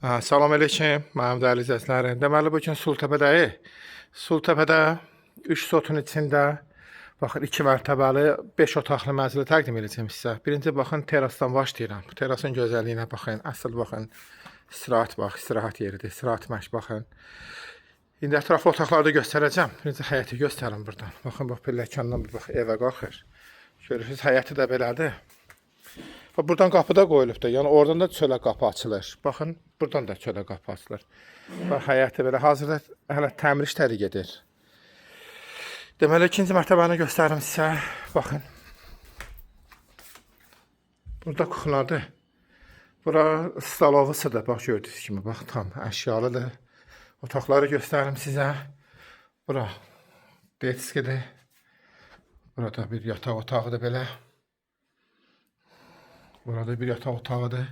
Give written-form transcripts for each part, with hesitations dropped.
Salam aleyküm, mənim dəyərli izləyicilərim. Deməli, bugün Sultəpədəyik. Sultəpədə 3 sotun içində, baxın, 2 mərtəbəli, 5 otaqlı mənzili təqdim edəcəm sizə. Birinci, baxın, terasdan başlayıram. Terasın gözəlliyinə baxın, əsl baxın, istirahət bax, istirahət yeridir, istirahət məşq baxın. İndi ətraflı otaqları da göstərəcəm. Birinci həyəti göstərim buradan. Baxın, bax, pilləkəndən bir bax, evə qalxır. Görürsünüz, həyəti də belədir. Buradan qapı da qoyulubdur. Yəni oradan da çölə qapı açılır. Baxın, buradan da çölə qapı açılır. Bax, həyəti belə hazırda hələ təmir işləri gedir. Deməli, ikinci mərtəbəni göstərim sizə. Baxın. Burada kuxnadır. Bura stalovusudur. Bax, gördüyünüz kimi. Bax, tam əşyalıdır. Otaqları göstərim sizə. Bura detskidir. Burada bir yataq otağıdır belə. Burada bir yataq otağıdır.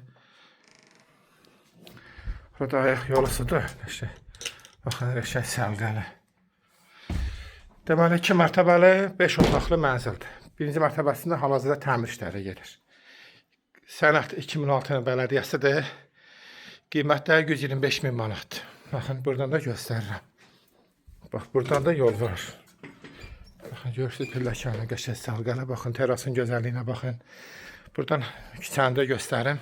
Burada ayaq yolusudur. Baxın, qəşəng səliqəli. Deməli, 2 mərtəbəli, 5 otaqlı mənzildir. Birinci mərtəbəsində hal-hazırda təmir işləri gedir. Sənəd 2006-nın bələdiyyəsidir. Qiymətdə 125.000 manatdır. Baxın, buradan da göstərirəm. Bax, buradan da yol var. Baxın, görürsünüz, pilləkəni qəşəng səliqəli. Baxın, terasın gözəlliyinə baxın. Buradan küçəni də göstərim.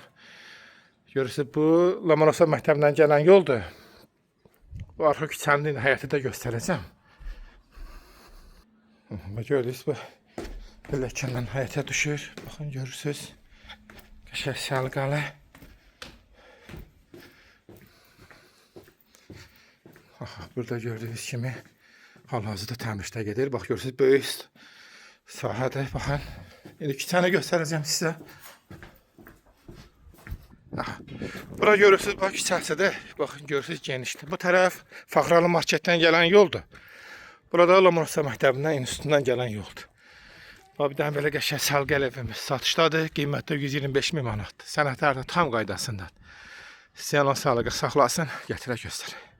Görürsünüz, bu Lomonosov məktəbindən gələn yoldur. Bu arxa küçənin həyəti də göstərəcəm. Gördünüz, bu pilləkəndən həyətə düşür. Baxın, görürsünüz. Qəşəng səliqəli. Burada gördüyünüz kimi hal-hazırda təmir işləri gedir. Bax, görürsünüz, böyük sahədir. Baxın. İndi küçəni göstərəcəm sizə. Bura görürsünüz, bax, küçəsidir. Baxın, görürsünüz, genişdir. Bu tərəf Faxralı marketdən gələn yoldur. Burada Lomonosov məktəbindən, institutundan gələn yoldur. Bax, bir dənə belə qəşəng səliqəli evimiz satışdadır. Qiymətdə 125.000 manatdır. Sənədlər də tam qaydasındadır. İstəyən o səliqə saxlasın, gətirə göstərir.